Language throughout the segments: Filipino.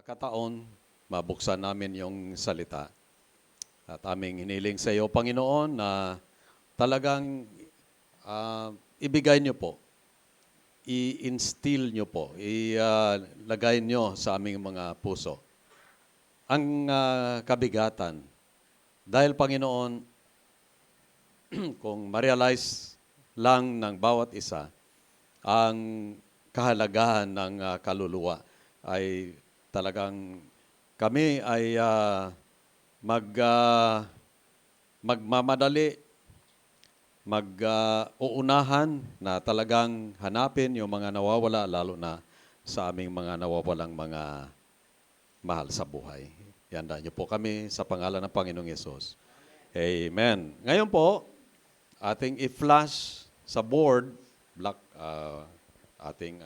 Kataon, mabuksan namin yung salita. At aming hiniling sa iyo, Panginoon, na talagang ibigay niyo po, i-instill niyo po, ilagay niyo sa aming mga puso ang kabigatan. Dahil, Panginoon, kung ma-realize lang ng bawat isa ang kahalagahan ng kaluluwa, ay talagang kami ay magmamadali, uunahan na talagang hanapin yung mga nawawala, lalo na sa aming mga nawawalang mga mahal sa buhay. Ihanda niyo po kami sa pangalan ng Panginoong Yesus. Amen. Ngayon po, ating i-flash sa board, black, ating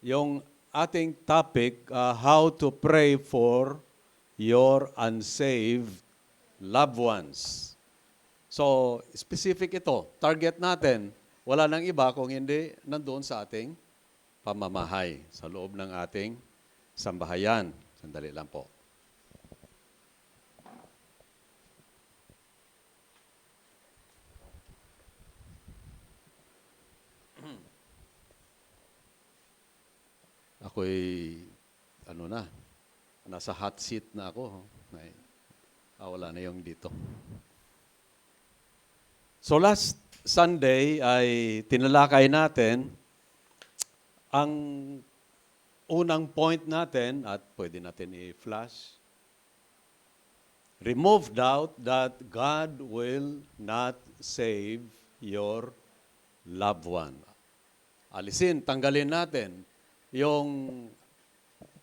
yung ating topic, how to pray for your unsaved loved ones. So, specific ito. Target natin, wala nang iba kung hindi nandoon sa ating pamamahay, sa loob ng ating sambahayan. Sandali lang po. Ako'y, nasa hot seat na ako. Wala na yung dito. So last Sunday ay tinalakay natin ang unang point natin, at pwede natin i-flash. Remove doubt that God will not save your loved one. Tanggalin natin yung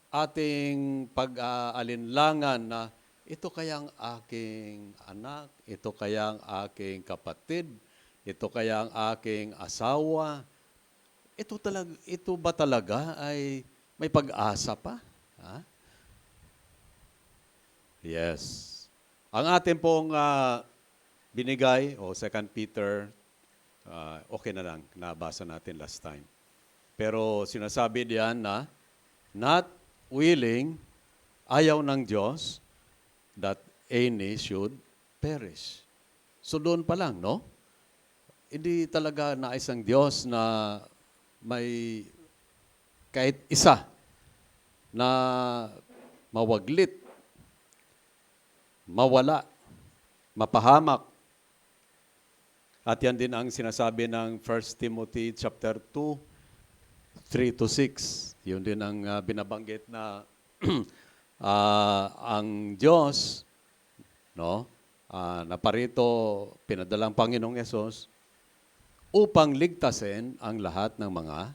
ating pag-aalinlangan na ito kayang aking anak, ito kayang aking kapatid, ito kayang aking asawa. Ito ba talaga ay may pag-asa pa? Ha? Yes. Ang ating pong binigay, o 2 Peter, okay na lang, nabasa natin last time. Pero sinasabi diyan na, not willing, ayaw ng Diyos, that any should perish. So doon pa lang, no? Hindi talaga nais ng Diyos na may kahit isa na mawaglit, mawala, mapahamak. At yan din ang sinasabi ng 1 Timothy chapter 2, 3-6. Yun din ang binabanggit na ang Diyos, no, naparito, pinadalang Panginoong Yesus upang ligtasin ang lahat ng mga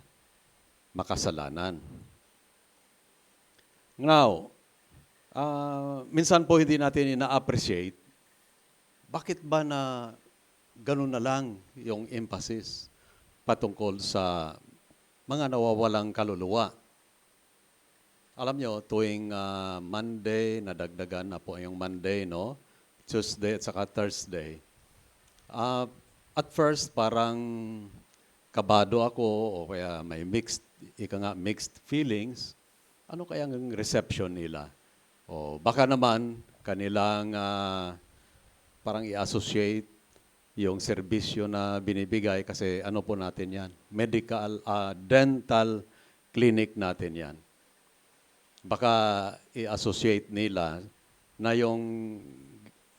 makasalanan. Now, minsan po hindi natin ina-appreciate, bakit ba na ganun na lang yung emphasis patungkol sa mga nawawalang kaluluwa. Alam nyo, tuwing Monday, nadagdagan na po yung Monday, no? Tuesday at saka Thursday. At first, parang kabado ako o kaya may mixed feelings. Ano kaya ang reception nila? O baka naman kanilang parang i-associate yung serbisyo na binibigay kasi ano po natin yan? Medical, dental clinic natin yan. Baka i-associate nila na yung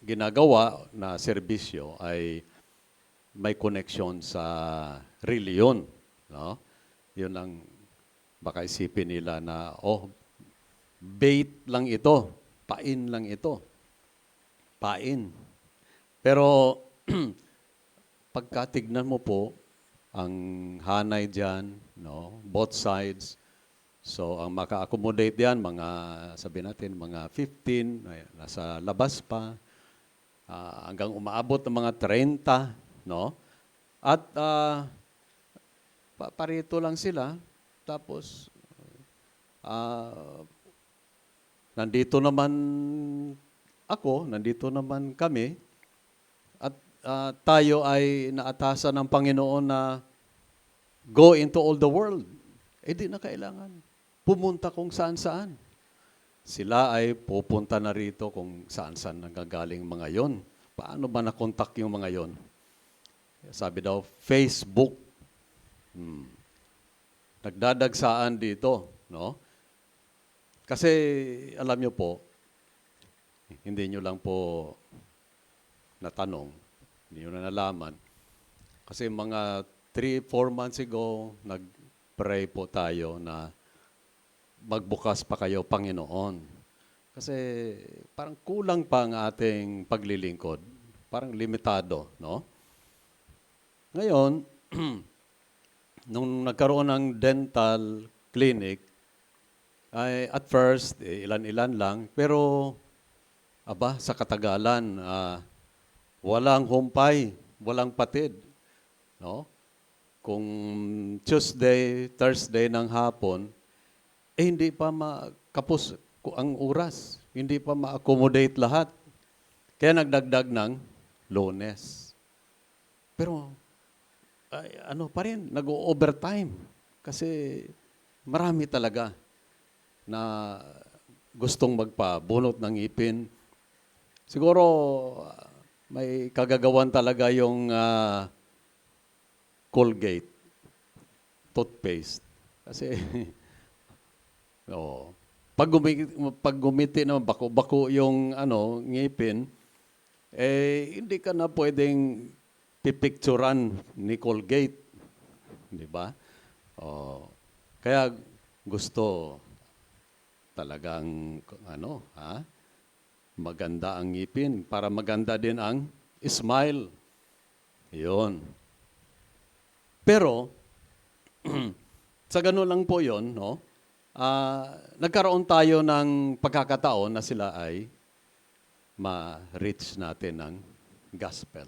ginagawa na serbisyo ay may connection sa reliyon. No? Yun ang baka isipin nila na, bait lang ito, pain lang ito. Pain. Pero, pagkatignan mo po, ang hanay dyan, no, both sides, so ang maka-accommodate diyan sabi natin, mga 15, nasa labas pa, hanggang umaabot ng mga 30, no? At parito lang sila, tapos nandito naman ako, nandito naman kami, at tayo ay naatasan ng Panginoon na go into all the world di na kailangan pumunta kung saan-saan. Sila ay pupunta na rito kung saan-saan nanggagaling mga yon. Paano ba nakontak yung mga yon? Sabi daw, Facebook. Nagdadagsaan dito, no? Kasi alam nyo po, hindi nyo lang po natanong, hindi nyo na nalaman. Kasi mga 3-4 months ago, nag-pray po tayo na magbukas pa kayo, Panginoon. Kasi parang kulang pa ang ating paglilingkod. Parang limitado, no? Ngayon, nung nagkaroon ng dental clinic, ay at first, ilan-ilan lang, pero sa katagalan, walang humpay, walang patid. No? Kung Tuesday, Thursday ng hapon, hindi pa makapos ang oras. Hindi pa ma-accommodate lahat. Kaya nagdagdag ng Lunes. Pero, pa rin, nag-overtime. Kasi marami talaga na gustong magpabunot ng ngipin. Siguro, may kagagawan talaga yung Colgate, toothpaste. Kasi, pag gumiti na bako-bako yung ngipin, hindi ka na pwedeng pipicturan ni Colgate. Di ba? Kaya gusto talagang maganda ang ngipin para maganda din ang smile. Yun. Pero, sa ganun lang po yun, no? Nagkaroon tayo ng pagkakataon na sila ay ma-reach natin ng gospel.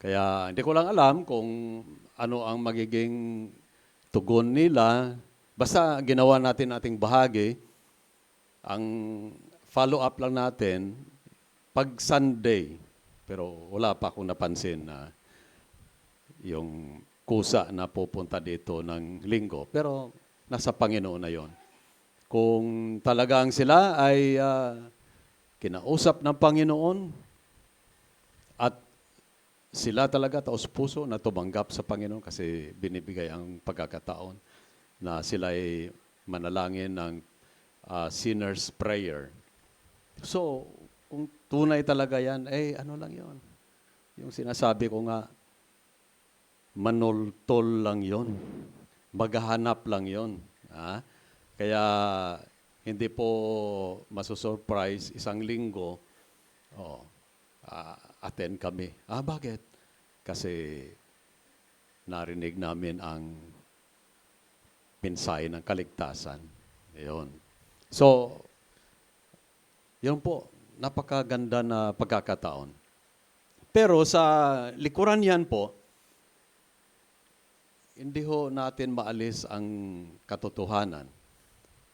Kaya hindi ko lang alam kung ano ang magiging tugon nila. Basta ginawa natin ating bahagi. Ang follow-up lang natin, pag Sunday, pero wala pa akong napansin na yung kusa na pupunta dito ng linggo. Pero nasa Panginoon na yon. Kung talagang sila ay kinausap ng Panginoon at sila talaga taos-puso na tumanggap sa Panginoon kasi binibigay ang pagkakataon na sila ay manalangin ng sinner's prayer. So, kung tunay talaga yan, ano lang yon? Yung sinasabi ko nga, manultol lang yon. Maghahanap lang yon. Kaya, hindi po masusurprise, isang linggo, attend kami. Bakit? Kasi narinig namin ang mensahe ng kaligtasan. Yun. So, yun po, napakaganda na pagkakataon. Pero sa likuran yan po, hindi ho natin maalis ang katotohanan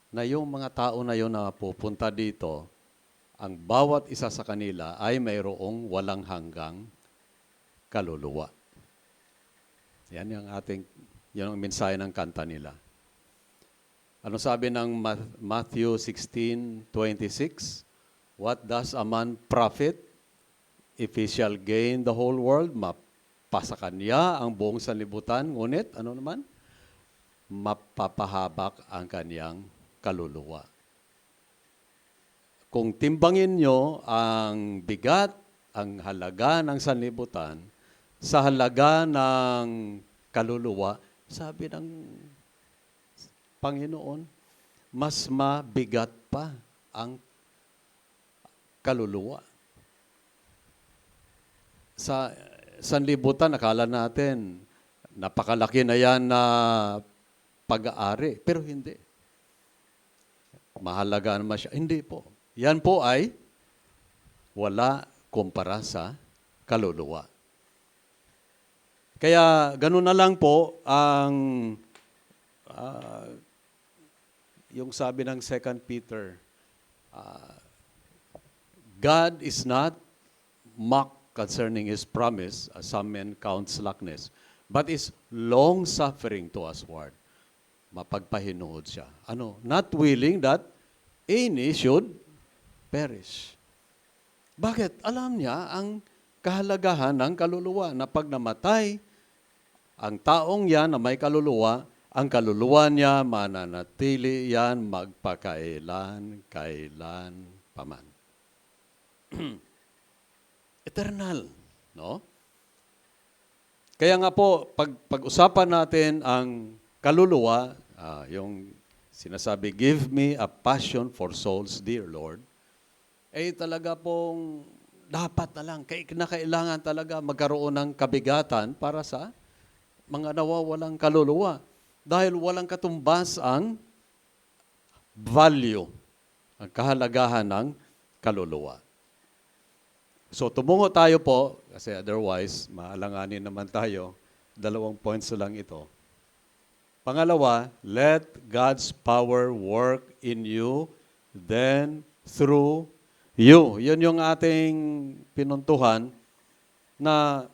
na yung mga tao na yun na pupunta dito, ang bawat isa sa kanila ay mayroong walang hanggang kaluluwa. Yan yung mensahe ng kanta nila. Ano sabi ng Matthew 16:26? What does a man profit if he shall gain the whole world? Mapasa kanya ang buong sanlibutan, ngunit ano naman? Mapapahabak ang kanyang kaluluwa. Kung timbangin nyo ang bigat, ang halaga ng sanlibutan, sa halaga ng kaluluwa, sabi ng Panginoon, mas mabigat pa ang kaluluwa. Sa sanlibutan, nakala natin, napakalaki na yan na pag-aari. Pero hindi. Mahalaga naman siya. Hindi po. Yan po ay wala kumpara sa kaluluwa. Kaya ganun na lang po ang yung sabi ng 2 Peter, God is not mocked concerning His promise, as some men count slackness, but is long-suffering to usward, mapagpahinuhod siya. Ano? Not willing that any should perish. Bakit? Alam niya ang kahalagahan ng kaluluwa na pag namatay, ang taong yan na may kaluluwa, ang kaluluwa niya mananatili yan magpakailan paman. Eternal, no? Kaya nga po, pag-usapan natin ang kaluluwa, yung sinasabi, give me a passion for souls, dear Lord, talaga pong dapat na lang, kailangan talaga magkaroon ng kabigatan para sa mga nawawalang kaluluwa. Dahil walang katumbas ang value, ang kahalagahan ng kaluluwa. So tumungo tayo po, kasi otherwise, maalanganin naman tayo. 2 points lang ito. Pangalawa, let God's power work in you, then through you. Yun yung ating pinuntuhan na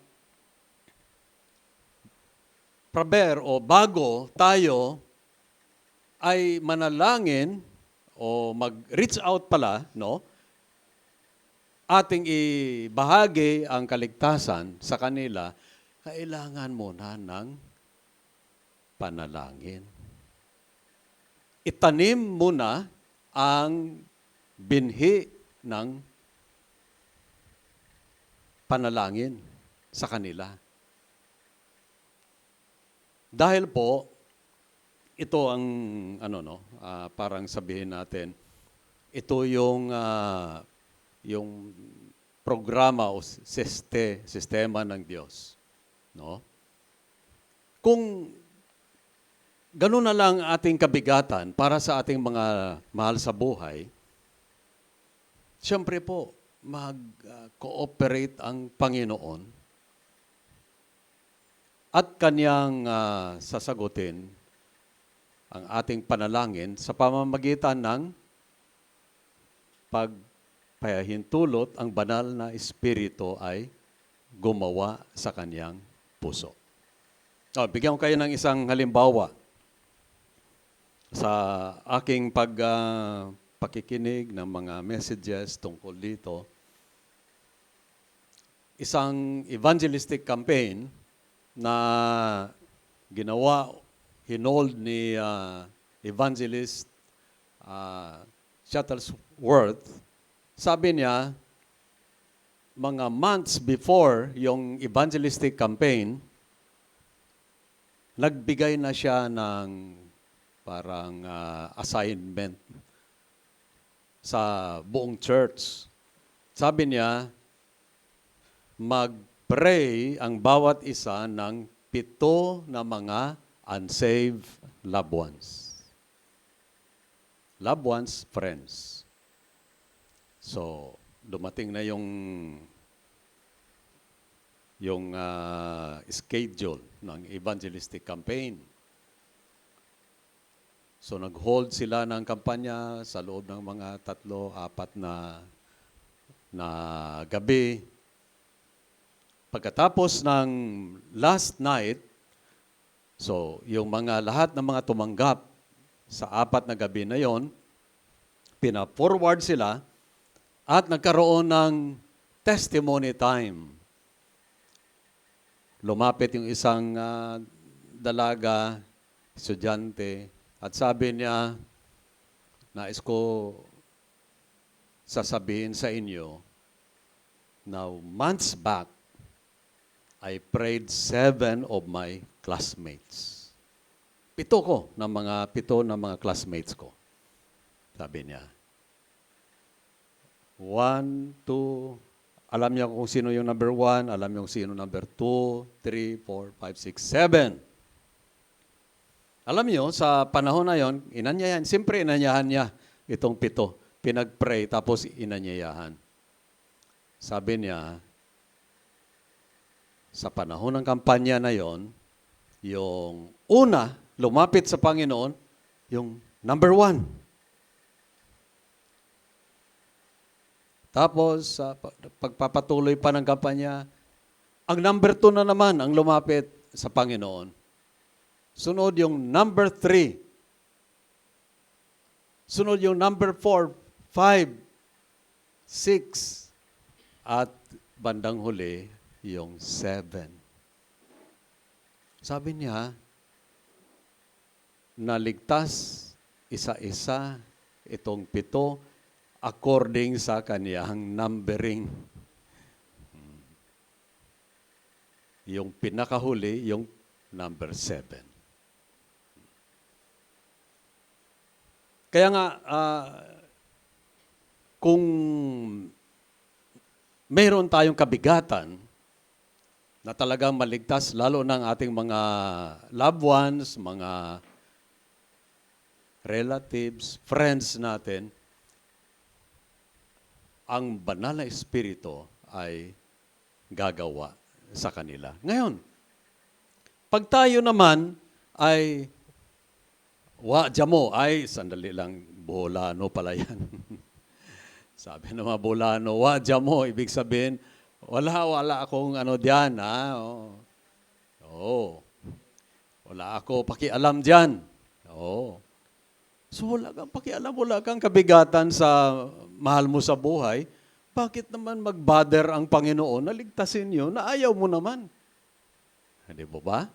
bago tayo ay manalangin o mag-reach out pala, no? Ating ibahagi ang kaligtasan sa kanila, kailangan muna ng panalangin. Itanim muna ang binhi ng panalangin sa kanila. Dahil po, ito ang parang sabihin natin, ito yung programa o sistema ng Diyos, no? Kung ganun na lang ating kabigatan para sa ating mga mahal sa buhay, siyempre po, mag-cooperate ang Panginoon at Kanyang sasagutin ang ating panalangin sa pamamagitan ng pagpahintulot ang banal na Espiritu ay gumawa sa Kanyang puso. Bigyan ko kayo ng isang halimbawa sa aking pakikinig ng mga messages tungkol dito. Isang evangelistic campaign na hinold ni evangelist Shuttlesworth. Sabi niya, mga months before yung evangelistic campaign, nagbigay na siya ng parang assignment sa buong church. Sabi niya, mag-pray ang bawat isa ng 7 na mga unsaved loved ones. Loved ones, friends. So, dumating na yung schedule ng evangelistic campaign. So, nag-hold sila ng kampanya sa loob ng mga 3-4 na gabi. Pagkatapos ng last night, so yung lahat ng mga tumanggap sa 4 na gabi na yon, pina-forward sila at nagkaroon ng testimony time. Lumapit yung isang dalaga, estudyante, at sabi niya, nais ko sasabihin sa inyo, now months back, I prayed 7 of my classmates. 7 ng mga classmates ko. Sabi niya. 1, 2, alam niya kung sino yung number 1, alam niya kung sino number 2, 3, 4, 5, 6, 7. Alam niyo, sa panahon na yon, siyempre inanyayahan niya itong 7. Pinag-pray, tapos inanyayahan. Sabi niya, sa panahon ng kampanya na yon, yung una, lumapit sa Panginoon, yung number 1. Tapos, pagpapatuloy pa ng kampanya, ang number 2 na naman ang lumapit sa Panginoon. Sunod yung number 3 Sunod yung number 4, 5, 6, at bandang huli, yung 7. Sabi niya, naligtas isa-isa itong 7 according sa kaniyang numbering. Yung pinakahuli, yung number 7. Kaya nga, kung mayroon tayong kabigatan na talagang maligtas, lalo ng ating mga loved ones, mga relatives, friends natin, ang banal na espiritu ay gagawa sa kanila. Ngayon, pag tayo naman ay ay, sandali lang, Bolano pala yan. Sabi ng mga Bolano, mo, ibig sabihin, wala akong diyan, ha? Oo. Wala ako pakialam diyan. Oo. So wala kang pakialam, wala kang kabigatan sa mahal mo sa buhay. Bakit naman mag-bother ang Panginoon na ligtasin yun na ayaw mo naman? Hindi po ba?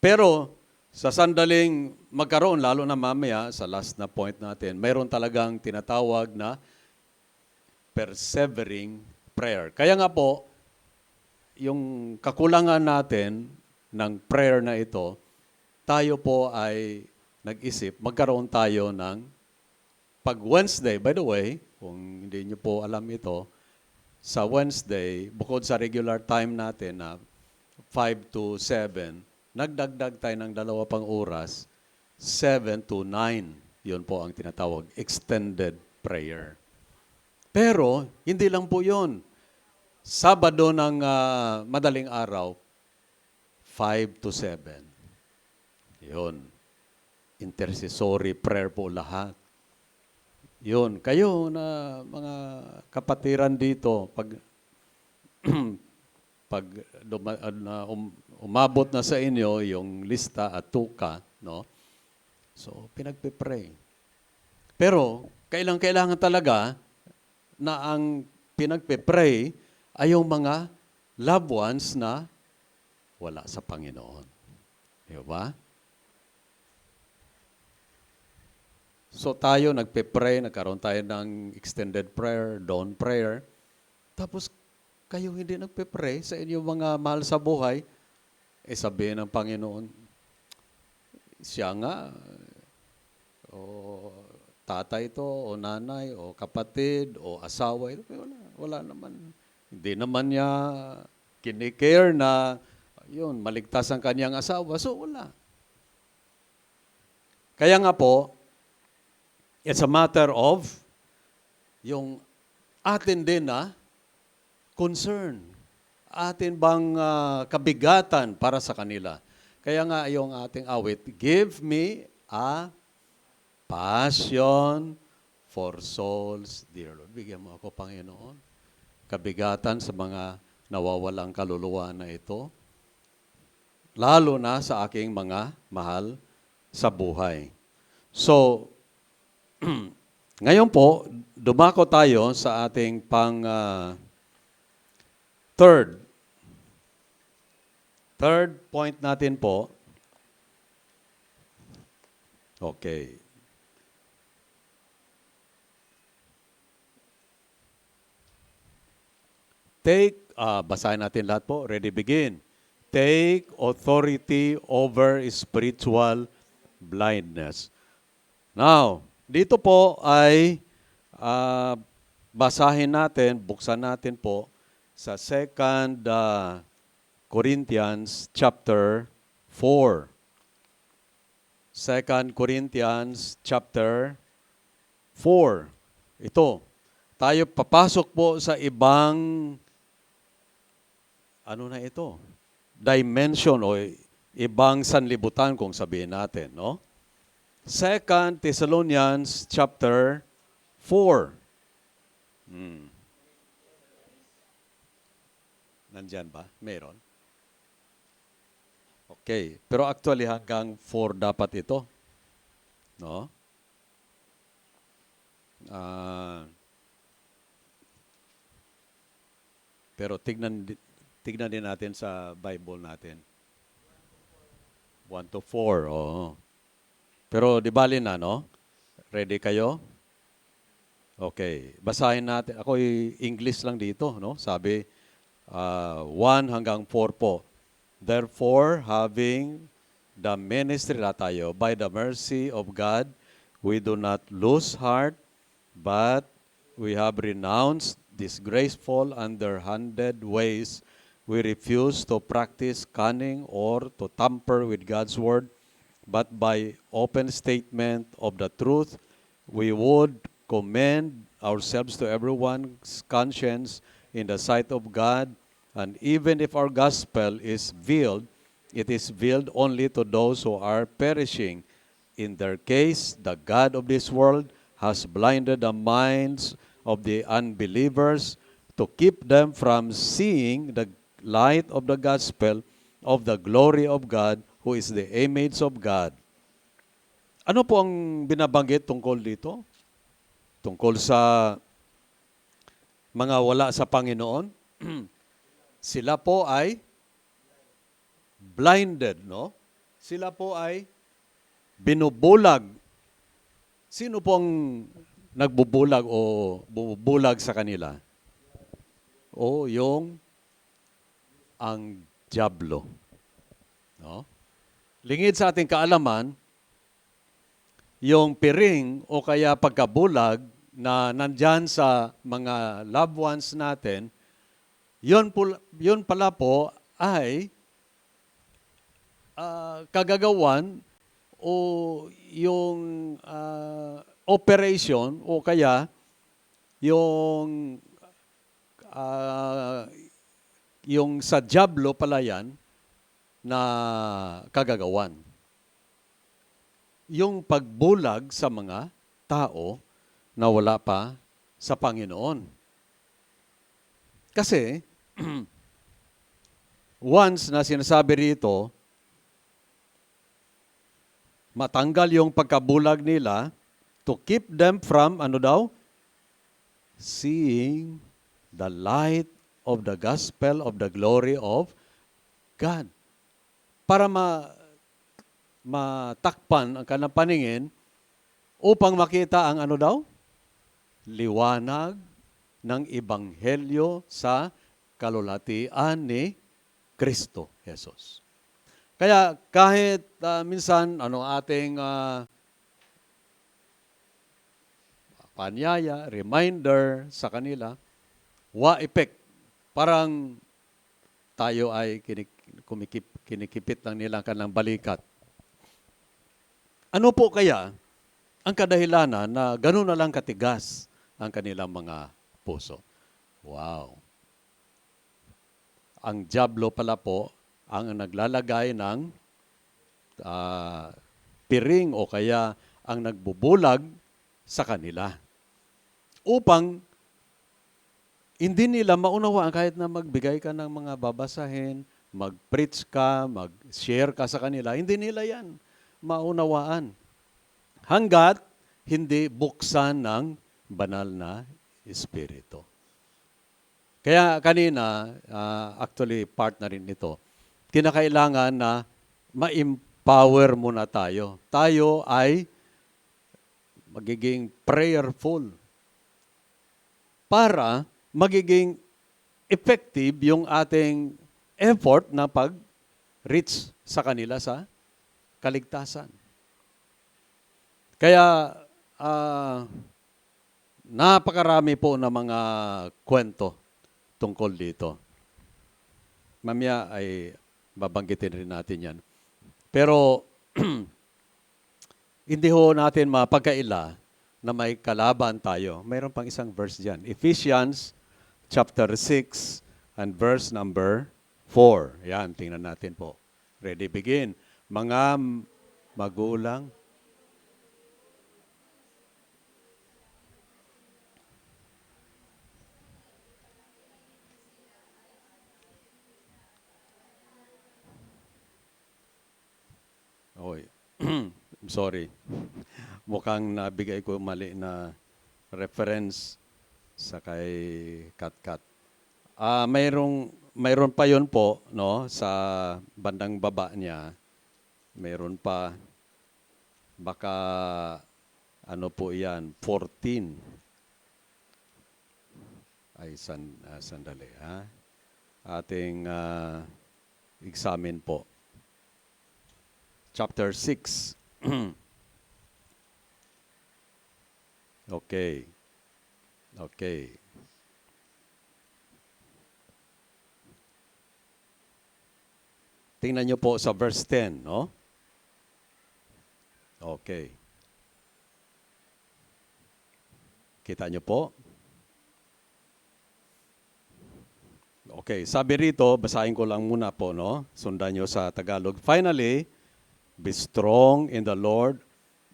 Pero, sa sandaling magkaroon, lalo na mamaya, sa last na point natin, mayroon talagang tinatawag na persevering prayer. Kaya nga po, yung kakulangan natin ng prayer na ito, tayo po ay nag-isip, magkaroon tayo ng pag Wednesday, by the way, kung hindi nyo po alam ito, sa Wednesday, bukod sa regular time natin na 5 to 7, nagdagdag tayo ng 2 pang oras, 7 to 9. Yun po ang tinatawag, extended prayer. Pero, hindi lang po yun. Sabado ng madaling araw, 5 to 7. Yun. Intercessory prayer po lahat. Yun. Kayo na mga kapatiran dito, pag umabot na sa inyo yung lista at tuka, no? So, pinagpipray. Pero, kailangan talaga na ang pinagpipray ay yung mga loved ones na wala sa Panginoon. Di ba? So, tayo nagpipray, nagkaroon tayo ng extended prayer, dawn prayer. Tapos, kayo hindi nagpe-pray sa inyong mga mahal sa buhay, sabihin ng Panginoon, siya nga, o tatay ito, o nanay, o kapatid, o asawa, ito, wala naman. Hindi naman niya kinikare na, yun, maligtas ang kanyang asawa, so wala. Kaya nga po, it's a matter of yung atin din na concern. Atin bang kabigatan para sa kanila. Kaya nga yung ating awit, give me a passion for souls, dear Lord. Bigyan mo ako, Panginoon. Kabigatan sa mga nawawalang kaluluwa na ito. Lalo na sa aking mga mahal sa buhay. So, ngayon po, dumako tayo sa ating Third point natin po. Okay. Basahin natin lahat po. Ready, begin. Take authority over spiritual blindness. Now, dito po ay basahin natin, buksan natin po sa 2 Corinthians chapter 4. 2 Corinthians chapter 4. Ito, tayo papasok po sa ibang, dimension o ibang sanlibutan kung sabihin natin, no? 2 Thessalonians chapter 4. Nandyan ba? Meron? Okay. Pero actually hanggang 4 dapat ito. No? Ah, pero tignan din natin sa Bible natin. 1 to 4, oo. Pero di bali na, no? Ready kayo? Okay. Basahin natin. Ako English lang dito, no? Sabi, 1 hanggang 4 po. Therefore, having the ministry na tayo, by the mercy of God, we do not lose heart, but we have renounced disgraceful, underhanded ways. We refuse to practice cunning or to tamper with God's word, but by open statement of the truth, we would commend ourselves to everyone's conscience in the sight of God. And even if our gospel is veiled, it is veiled only to those who are perishing. In their case, the God of this world has blinded the minds of the unbelievers to keep them from seeing the light of the gospel of the glory of God, who is the image of God. Ano po ang binabanggit tungkol dito? Tungkol sa mga wala sa Panginoon? Sila po ay blinded, no? Sila po ay binubulag. Sino pong nagbubulag o bumubulag sa kanila? O yung ang diablo. No? Lingid sa ating kaalaman, yung piring o kaya pagkabulag na nandyan sa mga loved ones natin, yun pala po ay kagagawan o yung operation o kaya yung yung sa diablo pala yan na kagagawan. Yung pagbulag sa mga tao na wala pa sa Panginoon. Kasi, once na sinasabi rito, matanggal yung pagkabulag nila to keep them from, ano daw? Seeing the light of the gospel of the glory of God. Para matakpan ang kanang paningin upang makita ang ano daw? Liwanag ng Ebanghelyo sa kalulatian ni Kristo Jesus. Kaya kahit minsan ating panyaya, reminder sa kanila, effect. Parang tayo ay kinikipit lang nila kanang balikat. Ano po kaya ang kadahilanan na gano'n na lang katigas ang kanilang mga puso? Wow. Ang diablo pala po ang naglalagay ng piring o kaya ang nagbubulag sa kanila. Upang hindi nila maunawaan kahit na magbigay ka ng mga babasahin, mag-preach ka, mag-share ka sa kanila, hindi nila yan maunawaan. Hanggat hindi buksan ng banal na Espiritu. Kaya kanina, actually part na rin ito, kinakailangan na ma-empower muna tayo. Tayo ay magiging prayerful para magiging effective yung ating effort na pag-reach sa kanila sa kaligtasan. Kaya napakarami po na mga kwento tungkol dito. Mamaya ay babanggitin rin natin yan. Pero hindi ho natin mapagkaila na may kalaban tayo. Mayroon pang isang verse dyan. Ephesians chapter 6 and verse number 4. Yan, tingnan natin po. Ready, begin. Mga magulang, oy, I'm sorry. Mukhang nabigay ko mali na reference sa kay Katkat. Mayroon pa yon po, no, sa bandang baba niya. Mayroon pa, baka ano po yan, 14. Ay, sandali, ha? Ating examine po. Chapter 6. Okay. Okay. Tingnan niyo po sa verse 10, no? Okay. Kita niyo po? Okay, sabi rito, basahin ko lang muna po, no? Sundan niyo sa Tagalog. Finally, be strong in the Lord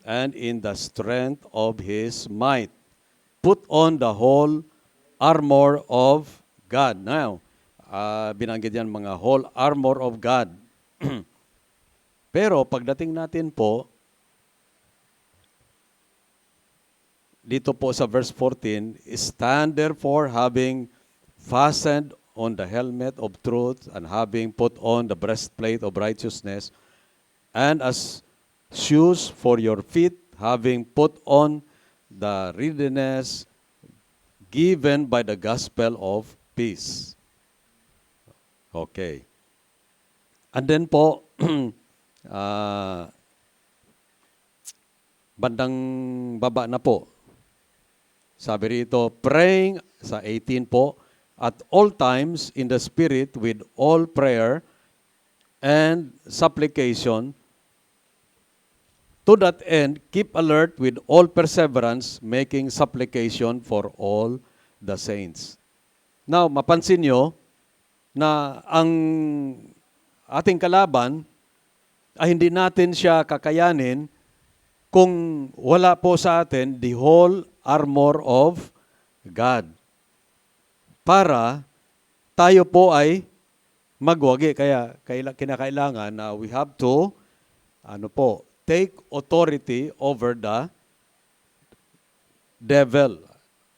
and in the strength of His might. Put on the whole armor of God. Now, binanggit yan mga whole armor of God. Pero pagdating natin po, dito po sa verse 14, stand therefore having fastened on the helmet of truth and having put on the breastplate of righteousness, and as shoes for your feet, having put on the readiness given by the gospel of peace. Okay. And then po, bandang baba na po, sabi rito, praying, sa 18 po, at all times in the Spirit with all prayer and supplication. To that end, keep alert with all perseverance, making supplication for all the saints. Now, mapansin nyo na ang ating kalaban ay hindi natin siya kakayanin kung wala po sa atin the whole armor of God. Para tayo po ay magwagi. Kaya kinakailangan na we have to take authority over the devil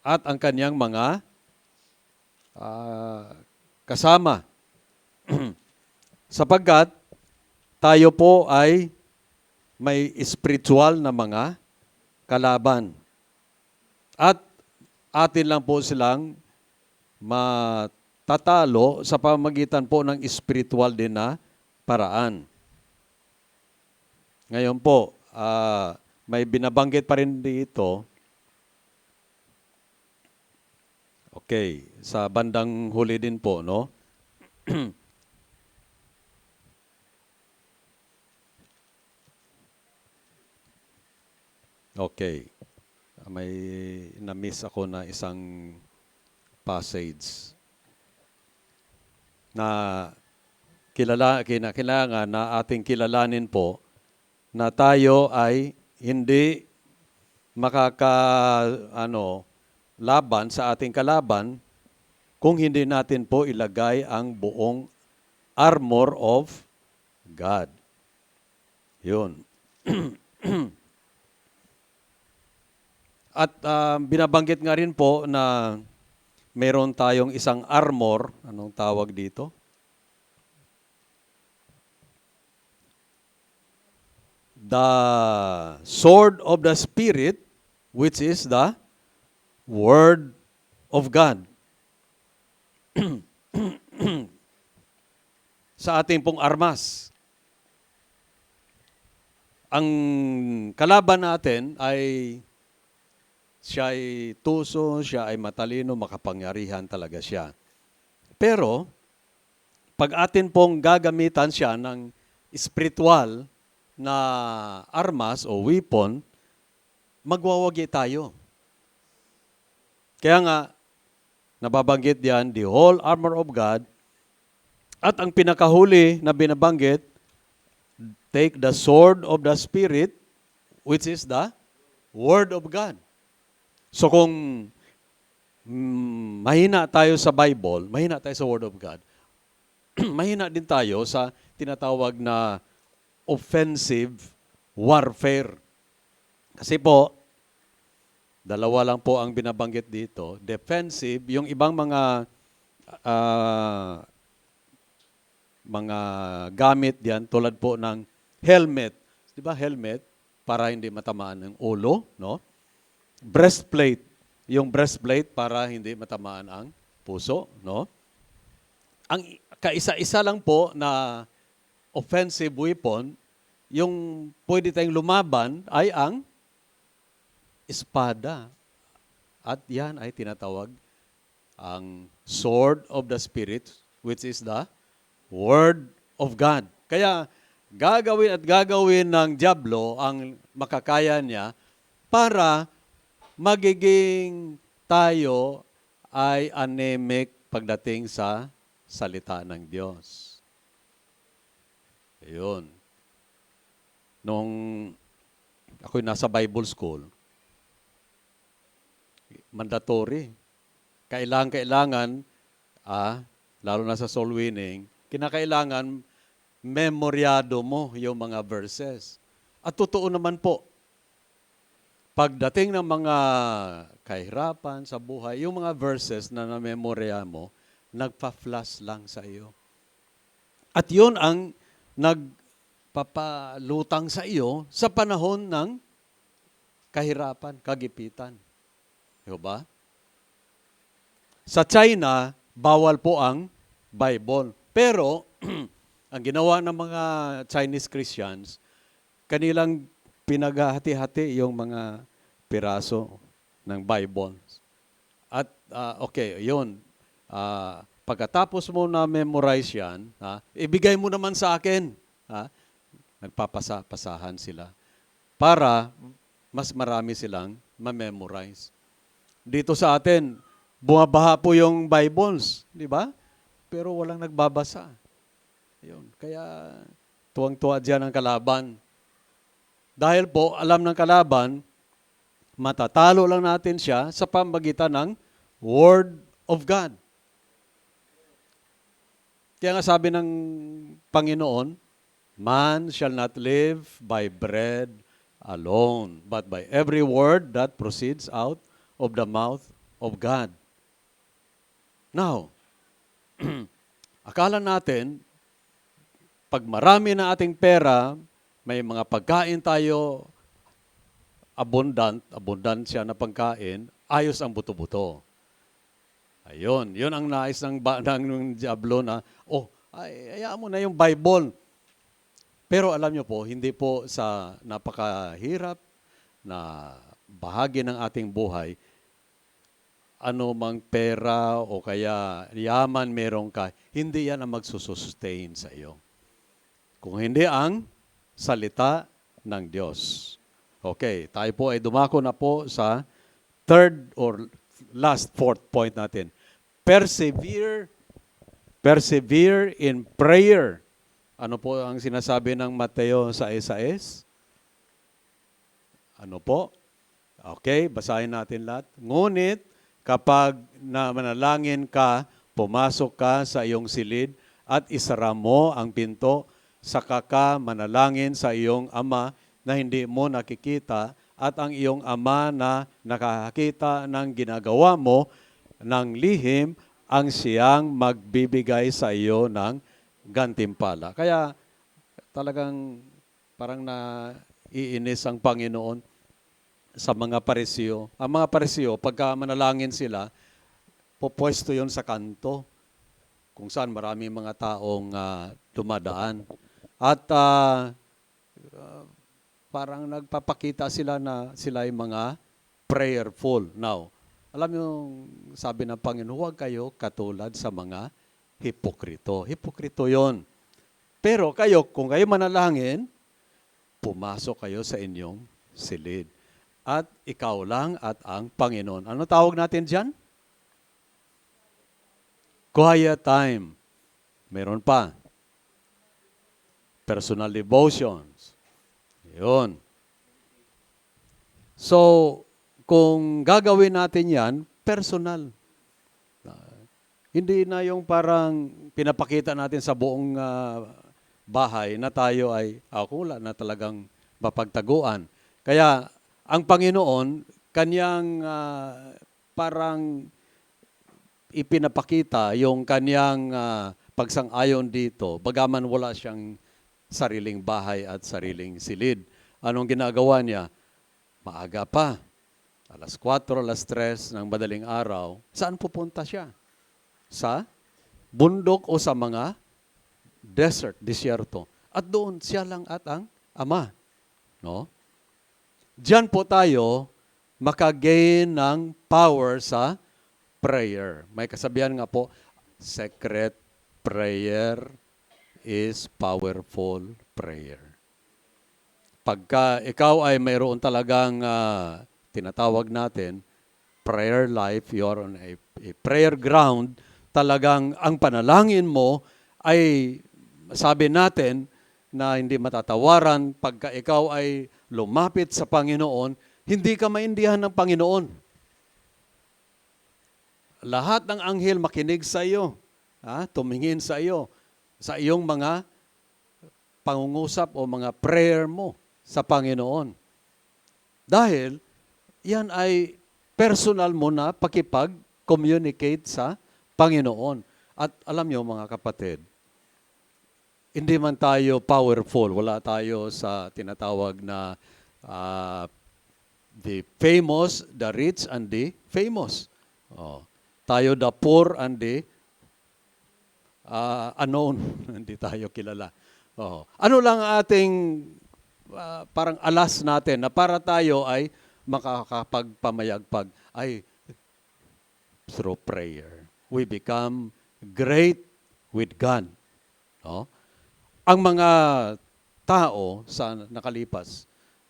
at ang kanyang mga kasama. Sapagkat tayo po ay may spiritual na mga kalaban. At atin lang po silang matatalo sa pamamagitan po ng spiritual din na paraan. Ngayon po, may binabanggit pa rin dito. Okay, sa bandang huli din po, no? Okay. May na-miss ako na isang passage na kinakailangan na ating kilalanin po na tayo ay hindi laban sa ating kalaban kung hindi natin po ilagay ang buong armor of God. Yun. At binabanggit nga rin po na meron tayong isang armor, anong tawag dito? The sword of the Spirit, which is the Word of God. Sa ating pong armas. Ang kalaban natin ay siya ay tuso, siya ay matalino, makapangyarihan talaga siya. Pero, pag atin pong gagamitan siya ng spiritual na armas o weapon, magwawagi tayo. Kaya nga, nababanggit diyan, the whole armor of God, at ang pinakahuli na binabanggit, take the sword of the Spirit, which is the Word of God. So kung mahina tayo sa Bible, mahina tayo sa Word of God, mahina din tayo sa tinatawag na offensive warfare. Kasi po, Dalawa lang po ang binabanggit dito. Defensive, yung ibang ah, mga gamit diyan tulad po ng helmet. 'Di ba helmet para hindi matamaan ng ulo, no? Breastplate, yung breastplate para hindi matamaan ang puso, no? Ang kaisa-isa lang po na offensive weapon, yung pwede tayong lumaban ay ang espada. At yan ay tinatawag ang sword of the Spirit, which is the Word of God. Kaya gagawin at gagawin ng dyablo ang makakaya niya para magiging tayo ay anemic pagdating sa salita ng Diyos. Ayun. Nung ako'y nasa Bible school, mandatory. Kailangan, lalo na sa soul winning, kinakailangan memoryado mo yung mga verses. At totoo naman po, pagdating ng mga kahirapan sa buhay, yung mga verses na namemorya mo, nagpa-flash lang sa iyo. At yun ang nagpapalutang sa iyo sa panahon ng kahirapan, kagipitan. Di ba? Sa China, bawal po ang Bible. Pero, ang ginawa ng mga Chinese Christians, kanilang pinaghati-hati yung mga piraso ng Bible. At, yun. Pagkatapos mo na memorize yan, ibigay mo naman sa akin. Nagpapasa-pasahan sila para mas marami silang ma-memorize. Dito sa atin, bumabaha po yung Bibles, di ba? Pero walang nagbabasa. Yun. Kaya tuwang-tuwa dyan ang kalaban. Dahil po, alam ng kalaban, matatalo lang natin siya sa pamagitan ng Word of God. Kaya nga sabi ng Panginoon, man shall not live by bread alone, but by every word that proceeds out of the mouth of God. Now, akala natin, pag marami na ating pera, may mga pagkain tayo, abundansya na pagkain, ayos ang buto-buto. Ayun, yun ang nais ng diablo na, hayaan mo na yung Bible. Pero alam nyo po, hindi po sa napakahirap na bahagi ng ating buhay, ano mang pera o kaya yaman meron ka, hindi yan ang magsusustain sa iyo. Kung hindi ang salita ng Diyos. Okay, tayo po ay dumako na po sa third or fourth point natin. Persevere in prayer. Ano po ang sinasabi ng Mateo 6:6? Ano po? Okay, basahin natin lahat. Ngunit, kapag manalangin ka, pumasok ka sa iyong silid at isara mo ang pinto, saka ka manalangin sa iyong ama na hindi mo nakikita at ang iyong ama na nakakita ng ginagawa mo ng lihim ang siyang magbibigay sa iyo ng gantimpala. Kaya talagang parang naiinis ang Panginoon sa mga Pariseo. Ang mga Pariseo, pagka manalangin sila, pupwesto yon sa kanto, kung saan marami mga taong dumadaan. At parang nagpapakita sila na sila ay mga prayerful. Now, alam niyo, sabi ng Panginoon, huwag kayo katulad sa mga hipokrito. Hipokrito yon. Pero kayo, kung kayo manalangin, pumasok kayo sa inyong silid. At ikaw lang at ang Panginoon. Ano tawag natin dyan? Quiet time. Meron pa. Personal devotions. Yun. So, kung gagawin natin yan, personal. Hindi na yung parang pinapakita natin sa buong bahay na tayo ay, kung wala na talagang mapagtaguan. Kaya, ang Panginoon, kanyang parang ipinapakita yung kanyang pagsang-ayon dito, bagaman wala siyang sariling bahay at sariling silid. Anong ginagawa niya? Maaga pa, alas 4, alas 3 ng madaling araw, saan pupunta siya? Sa bundok o sa mga disyerto. At doon siya lang at ang ama. No? Diyan po tayo makagain ng power sa prayer. May kasabihan nga po, secret prayer is powerful prayer. Pagka ikaw ay mayroon talagang tinatawag natin, prayer life, you're on a prayer ground, talagang ang panalangin mo ay, sabi natin, na hindi matatawaran pagka ikaw ay lumapit sa Panginoon, hindi ka maindihan ng Panginoon. Lahat ng anghel makinig sa iyo, tumingin sa iyo, sa iyong mga pangungusap o mga prayer mo sa Panginoon. Dahil yan ay personal mo na pakipag-communicate sa Panginoon. At alam niyo mga kapatid, hindi man tayo powerful, wala tayo sa tinatawag na the famous, the rich and the famous. Tayo the poor and the unknown, hindi tayo kilala. Ano lang ating parang alas natin na para tayo ay makakapagpamayagpag ay through prayer. We become great with God. Ang mga tao sa nakalipas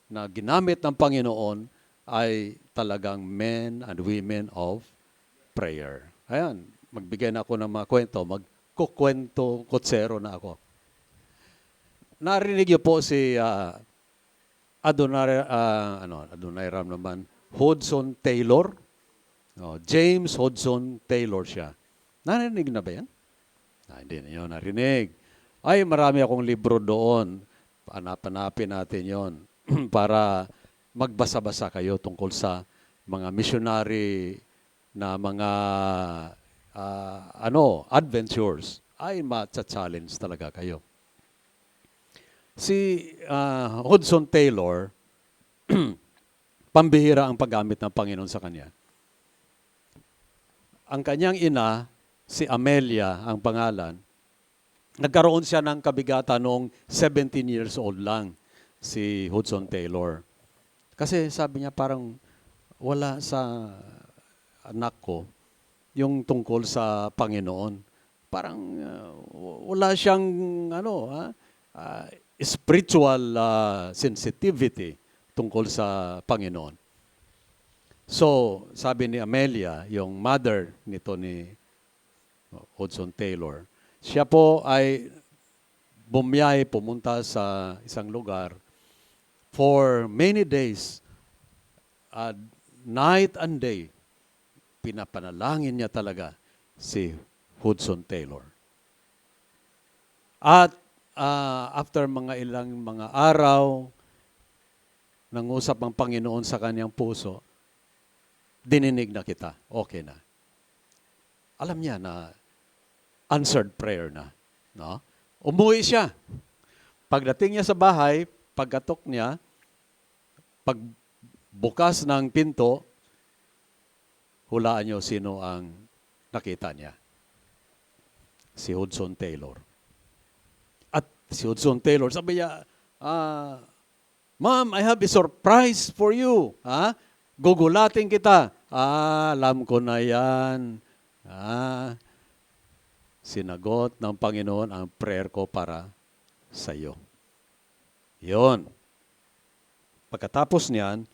na ginamit ng Panginoon ay talagang men and women of prayer. Ayan, magbigay na ako ng mga kwento, magkukwento, kutsero na ako. Narinig niyo po si Adoniram naman, Hudson Taylor. James Hudson Taylor siya. Narinig na ba yan? Hindi niyo narinig. Ay, marami akong libro doon. Hanapin natin yon para magbasa-basa kayo tungkol sa mga missionary na mga adventures. Ay, ma-challenge talaga kayo. Si Hudson Taylor, pambihira ang paggamit ng Panginoon sa kanya. Ang kanyang ina, si Amelia ang pangalan, nagkaroon siya ng kabigatan noong 17 years old lang, si Hudson Taylor. Kasi sabi niya parang wala sa anak ko yung tungkol sa Panginoon. Parang wala siyang spiritual sensitivity tungkol sa Panginoon. So, sabi ni Amelia, yung mother nito ni Hudson Taylor, siya po ay bumiyahe, pumunta sa isang lugar for many days, night and day. Pinapanalangin niya talaga si Hudson Taylor. At after mga araw, nangusap ang Panginoon sa kanyang puso, dininig na kita, okay na. Alam niya na answered prayer na. No? Umuwi siya. Pagdating niya sa bahay, pagkatok niya, pagbukas ng pinto, hulaan niyo sino ang nakita niya. Si Hudson Taylor. At si Hudson Taylor, sabi niya, Ma'am, I have a surprise for you. Gugulatin kita. Alam ko na yan. Sinagot ng Panginoon ang prayer ko para sa iyo. Yun. Pagkatapos niyan,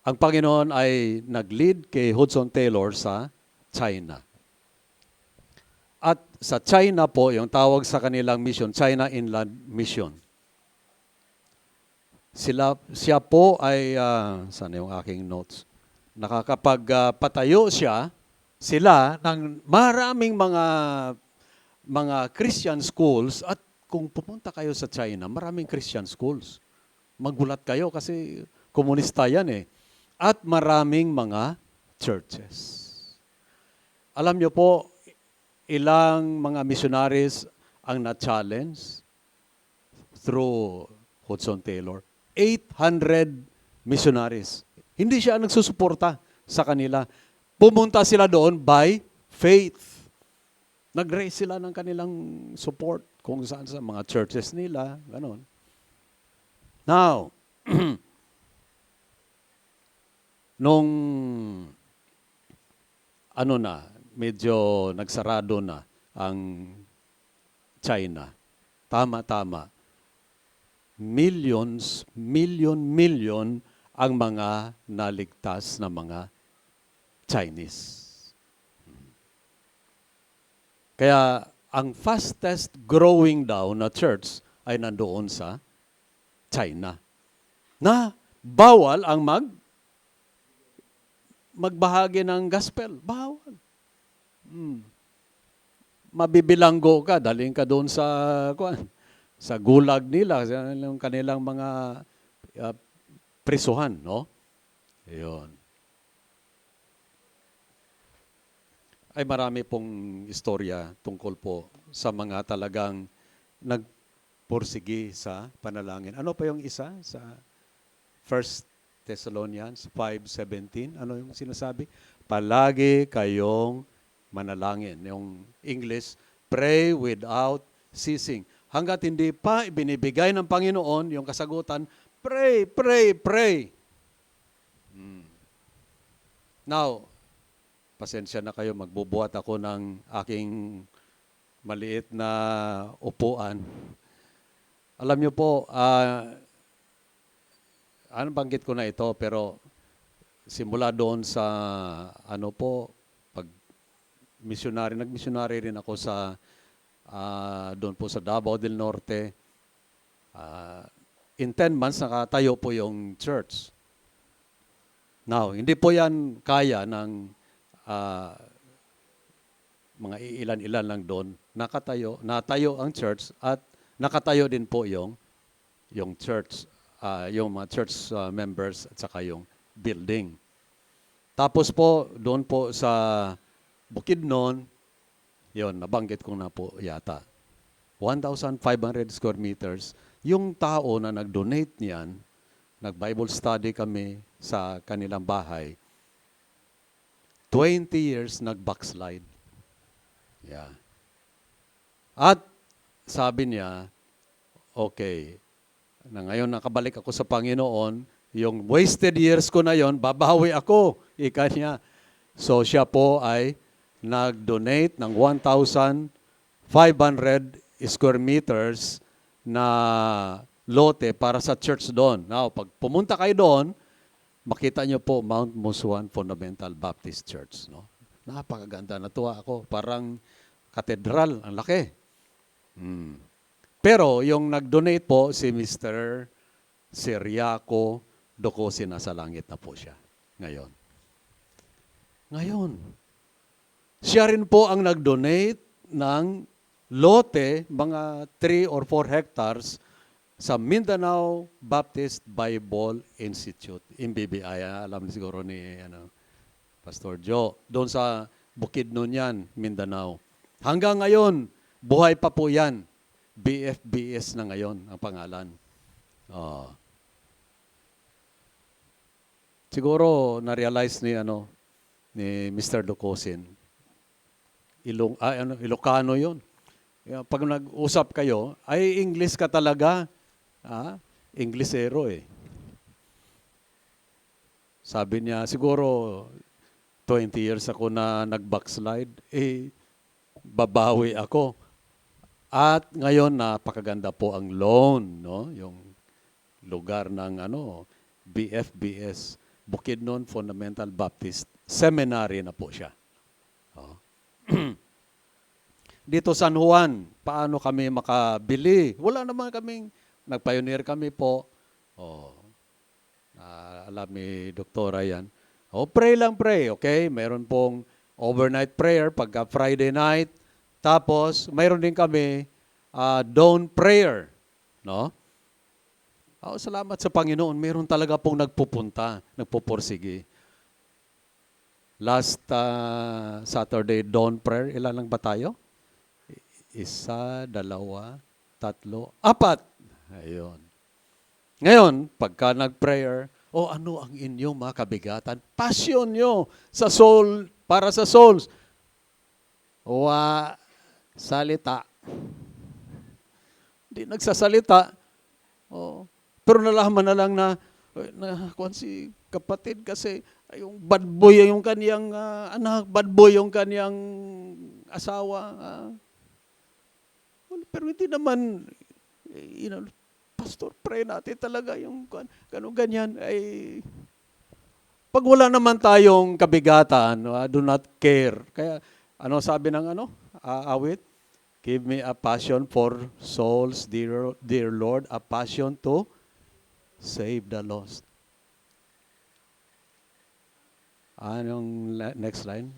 ang Panginoon ay nag-lead kay Hudson Taylor sa China. At sa China po, yung tawag sa kanilang mission, China Inland Mission. Siya po ay, sana yung aking notes, nakakapagpatayo sila ng maraming mga Christian schools. At kung pupunta kayo sa China, maraming Christian schools. Magulat kayo kasi komunista yan eh. at maraming mga churches. Alam niyo po, ilang mga missionaries ang na-challenge through Hudson Taylor? 800 missionaries. Hindi siya nagsusuporta sa kanila. Pumunta sila doon by faith. Nag-raise sila ng kanilang support kung saan sa mga churches nila, ganon. Now, nung medyo nagsarado na ang China, tama-tama, million ang mga naligtas na mga Chinese. Kaya ang fastest growing daw na church ay nandoon sa China. Na bawal ang magbahagi ng gospel. Bawal. Mabibilanggo ka, dalhin ka doon sa gulag nila, sa kanilang mga prisuhan, no? Ayun. Ay marami pong istorya tungkol po sa mga talagang nagpursigi sa panalangin. Ano pa yung isa sa 1 Thessalonians 5:17? Ano yung sinasabi? Palagi kayong manalangin. Yung English, pray without ceasing. Hanggat hindi pa ibinibigay ng Panginoon yung kasagutan, pray, pray, pray. Now, pasensya na kayo, magbubuhat ako ng aking maliit na upuan. Alam niyo po, banggit ko na ito, pero simula doon sa, nag-missionary rin ako sa, doon po sa Davao del Norte. In 10 months, nakatayo po yung church. Now, hindi po yan kaya ng mga ilan-ilan lang doon. Natayo ang church at nakatayo din po yung church, yung mga church members at saka yung building. Tapos po, doon po sa Bukidnon, yon nabanggit ko na po yata, 1,500 square meters. Yung tao na nag-donate niyan, nag-Bible study kami sa kanilang bahay, 20 years nag-backslide. Yeah. At sabi niya, okay, na ngayon nakabalik ako sa Panginoon, yung wasted years ko na yon, babawi ako. Ika niya. So siya po ay nag-donate ng 1,500 square meters na lote para sa church doon. Now, pag pumunta kayo doon, makita niyo po Mount Musuan Fundamental Baptist Church. No? Napakaganda. Natuwa ako. Parang katedral. Ang laki. Pero yung nag-donate po si Mr. Siriaco Docosi, nasa langit na po siya ngayon. Siya rin po ang nag-donate ng lote, mga 3 or 4 hectares sa Mindanao Baptist Bible Institute, MBBI. Alam siguro ni Pastor Joe. Doon sa Bukidnon yan, Mindanao. Hanggang ngayon, buhay pa po yan. BFBS na ngayon ang pangalan. Siguro na-realize ni Mr. Docosin. Ilocano 'yon. Pag nag-usap kayo, ay English ka talaga. Inglesero eh. Sabi niya, siguro 20 years ako na nag-backslide, babawi ako. At ngayon, napakaganda po ang loan, no? Yung lugar ng BFBS, Bukidnon Fundamental Baptist Seminary na po siya. Dito San Juan, paano kami makabili? Wala naman kaming, nag-pioneer kami po. Alam ni Doktora yan. Pray lang, pray, okay? Meron pong overnight prayer pagka Friday night. Tapos, mayroon din kami dawn prayer, no? Oh, salamat sa Panginoon, meron talaga pong nagpupunta, nagpupursige. Last Saturday dawn prayer, ilan lang ba tayo? Isa, dalawa, tatlo, apat. Ayun. Ngayon, pagka nag-prayer, ano ang inyong mga kabigatan? Passion nyo sa soul, para sa souls. Salita. Hindi nagsasalita. Oh. Pero nalaman na lang na kung si kapatid kasi yung bad boy yung kaniyang anak, bad boy yung kaniyang asawa. Pero hindi naman, pastor, pray natin talaga yung ganun ganyan. Pag wala naman tayong kabigatan, do not care. Kaya, sabi ng awit? Give me a passion for souls, dear Lord, a passion to save the lost. Anong next line?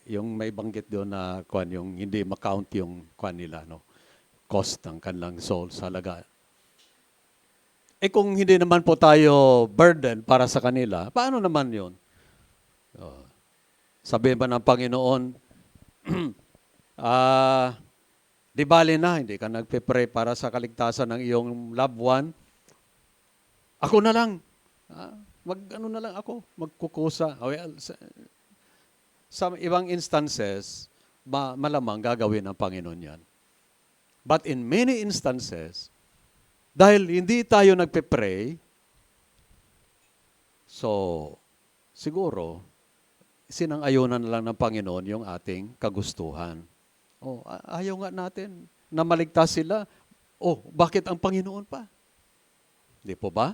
Yung may banggit doon na yung hindi ma-count yung nila, cost ng kanilang souls, halaga. Kung hindi naman po tayo burden para sa kanila, paano naman yun? Sabi ba ng Panginoon, di bali na, hindi ka nagpe-pray para sa kaligtasan ng iyong loved one. Ako na lang. Na lang ako, magkukusa. Well, sa ibang instances, malamang gagawin ng Panginoon yan. But in many instances, dahil hindi tayo nagpe-pray, so siguro, sinang-ayunan na lang ng Panginoon yung ating kagustuhan. Ayaw nga natin na maligtas sila. Bakit ang Panginoon pa? Hindi po ba?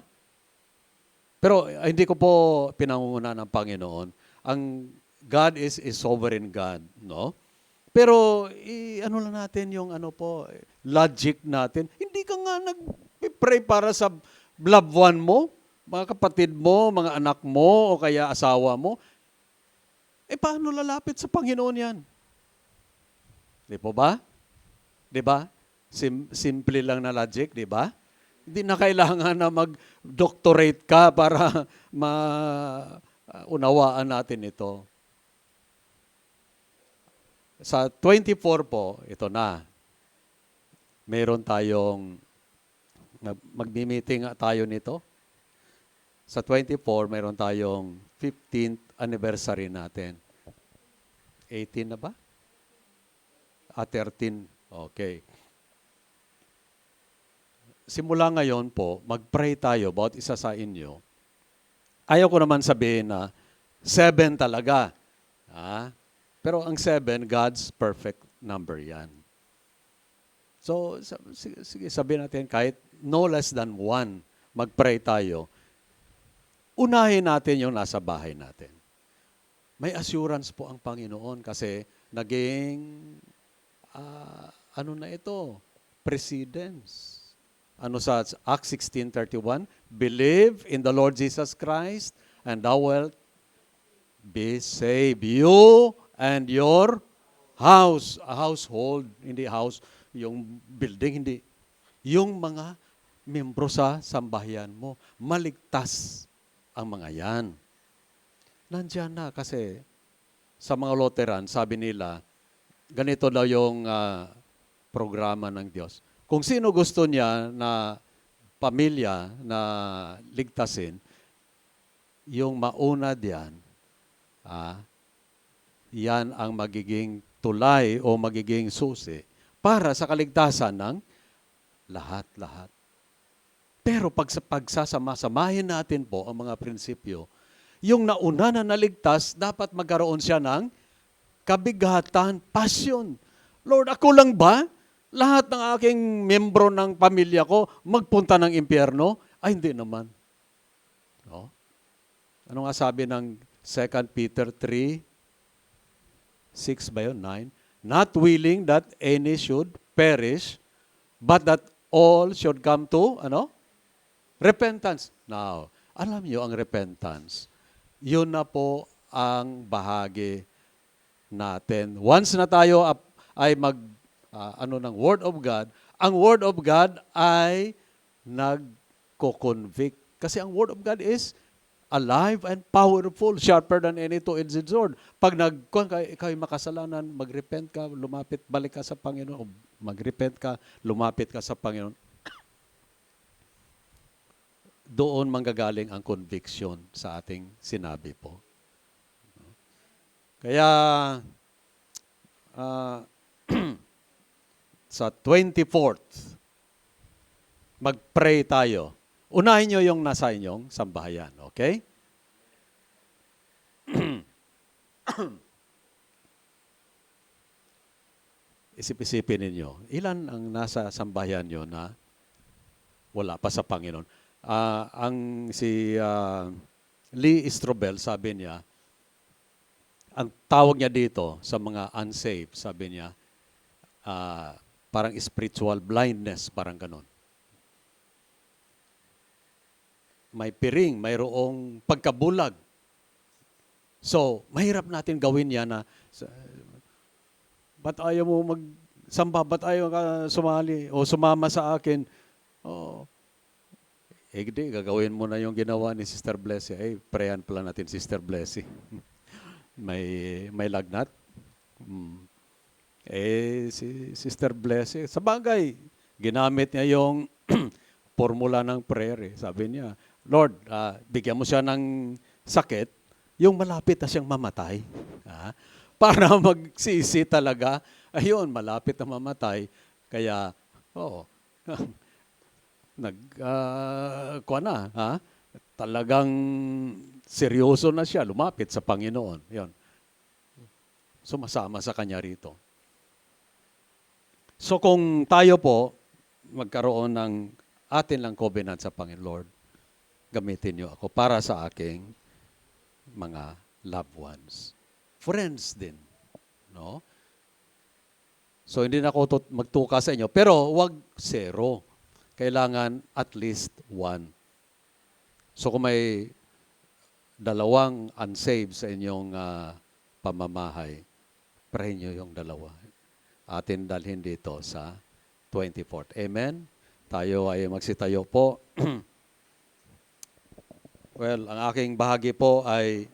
Pero hindi ko po pinangunguna ng Panginoon. Ang God is a sovereign God, no? Pero lang natin yung logic natin. Hindi ka nga nag-pray para sa loved one mo, mga kapatid mo, mga anak mo, o kaya asawa mo. Paano lalapit sa Panginoon yan? Di po ba? Di ba? Simple lang na logic, di ba? Hindi na kailangan na mag-doctorate ka para maunawaan natin ito. Sa 24 po, ito na. Meron tayong, magmi-meeting tayo nito. Sa 24, meron tayong 15th anniversary natin. 18 na ba? 13. Okay. Simula ngayon po, mag-pray tayo about isa sa inyo. Ayaw ko naman sabihin na 7 talaga. Pero ang 7, God's perfect number yan. So, sige, sabihin natin, kahit no less than 1, mag-pray tayo. Unahin natin yung nasa bahay natin. May assurance po ang Panginoon kasi naging, precedence. Sa Acts 16:31, believe in the Lord Jesus Christ and thou wilt be saved. You and your house. A household, hindi house, yung building, hindi. Yung mga membro sa sambahayan mo, maligtas ang mga yan. Nandiyan na kasi sa mga Lutheran, sabi nila, ganito daw yung programa ng Diyos. Kung sino gusto niya na pamilya na ligtasin, yung mauna diyan, yan ang magiging tulay o magiging susi para sa kaligtasan ng lahat-lahat. Pero pagsasama-samahin natin po ang mga prinsipyo, yung nauna na naligtas, dapat magkaroon siya ng kabigatan, passion. Lord, ako lang ba? Lahat ng aking membro ng pamilya ko magpunta ng impyerno? Ay, hindi naman. No? Ano nga sabi ng 2 Peter 3, 6 ba yun? 9? Not willing that any should perish, but that all should come to, repentance. Now, alam niyo ang repentance, yun na po ang bahagi natin. Once na tayo ay ng Word of God, ang Word of God ay nagko-convict. Kasi ang Word of God is alive and powerful, sharper than any two-edged sword. Pag ikaw makasalanan, magrepent ka, balik ka sa Panginoon, o magrepent ka, lumapit ka sa Panginoon, doon manggagaling ang conviction sa ating sinabi po. Kaya, sa 24th, mag-pray tayo. Unahin nyo yung nasa inyong sambahayan, okay? Isip-isipin ninyo, ilan ang nasa sambahayan nyo na wala pa sa Panginoon? Si Lee Strobel, sabi niya, ang tawag niya dito sa mga unsaved, sabi niya, parang spiritual blindness, parang ganon. May piring, mayroong pagkabulag. So, mahirap natin gawin yan na, ba't ayaw mo magsamba, ba't ayaw ka sumali o sumama sa akin? Hindi, gagawin mo na yung ginawa ni Sister Blessy. Prayan pala natin Sister Blessy. may lagnat. Si Sister Blessy, sa bagay, ginamit niya yung formula ng prayer. Sabi niya, Lord, bigyan mo siya ng sakit, yung malapit na siyang mamatay. Para magsisi talaga, ayun, malapit na mamatay. Kaya, talagang seryoso na siya, lumapit sa Panginoon. Yun. Sumasama sa kanya rito. So kung tayo po, magkaroon ng atin lang covenant sa Panginoon, Lord, gamitin niyo ako para sa aking mga loved ones. Friends din. No? So hindi na ako magtuka sa inyo, pero wag zero. Kailangan at least one. So kung may dalawang unsaved sa inyong pamamahay, pray nyo yung dalawa. Atin dalhin dito sa 24th. Amen? Tayo ay magsitayo po. Well, ang aking bahagi po ay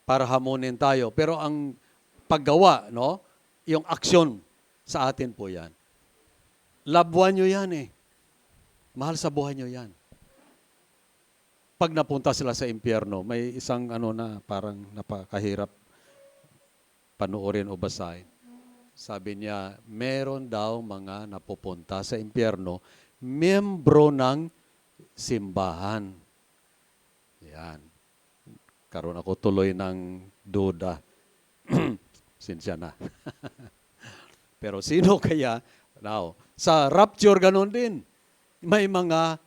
para hamunin tayo. Pero ang paggawa, no? Yung aksyon sa atin po yan. Labuan nyo yan eh. Mahal sa buhay nyo yan. Pag napunta sila sa impyerno, may isang parang napakahirap panuorin o basahin. Sabi niya, meron daw mga napupunta sa impyerno, miyembro ng simbahan. Yan. Karoon ako tuloy ng duda. Sinsya na. Pero sino kaya? Now, sa rapture ganun din. May mga,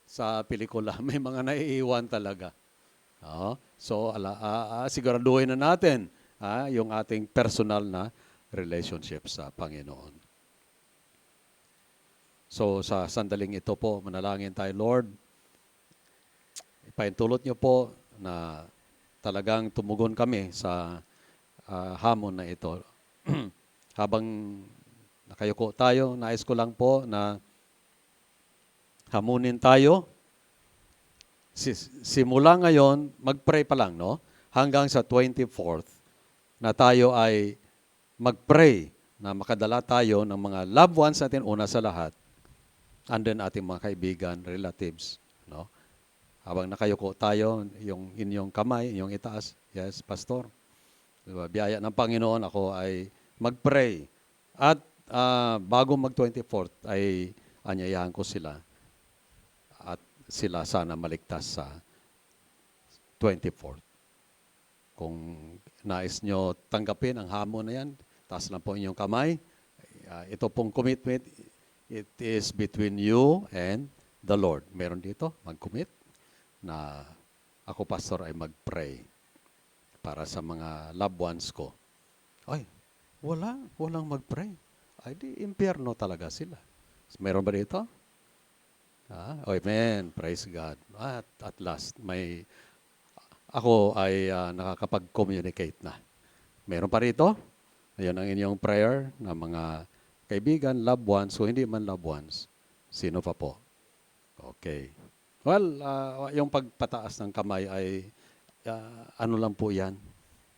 sa pelikula, may mga naiiwan talaga. So, siguraduhin na natin yung ating personal na relationship sa Panginoon. So, sa sandaling ito po, manalangin tayo, Lord, ipaintulot niyo po na talagang tumugon kami sa hamon na ito. Habang nakayuko tayo, nais ko lang po na hamunin tayo. Simula ngayon, mag-pray pa lang, no? Hanggang sa 24th, na tayo ay mag-pray na makadala tayo ng mga loved ones natin una sa lahat, and then ating mga kaibigan, relatives, no? Habang nakayuko tayo, yung inyong kamay, inyong itaas, yes, Pastor. Diba? Biyaya ng Panginoon, ako ay mag-pray. At bago mag-24th, ay anyayahan ko sila. At sila sana maligtas sa 24th. Kung nais nyo tanggapin ang hamon na yan, taas lang po inyong kamay. Ito pong commitment, it is between you and the Lord. Meron dito, mag-commit na ako, Pastor, ay mag-pray para sa mga loved ones ko. Ay, walang mag-pray. Ay, di impyerno talaga sila. Meron ba dito? Amen. Praise God. At last, ako ay nakakapag-communicate na. Meron pa rito? Ayun ang inyong prayer na mga kaibigan, loved ones, o hindi man loved ones. Sino pa po? Okay. Well, yung pagpataas ng kamay ay ano lang po yan.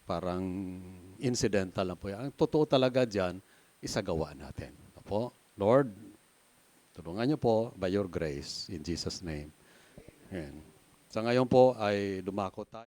Parang incidental lang po yan. Ang totoo talaga dyan, isagawa natin. Opo, Lord, tulungan niyo po by your grace in Jesus' name. Ayan. Sa ngayon po ay dumako tayo.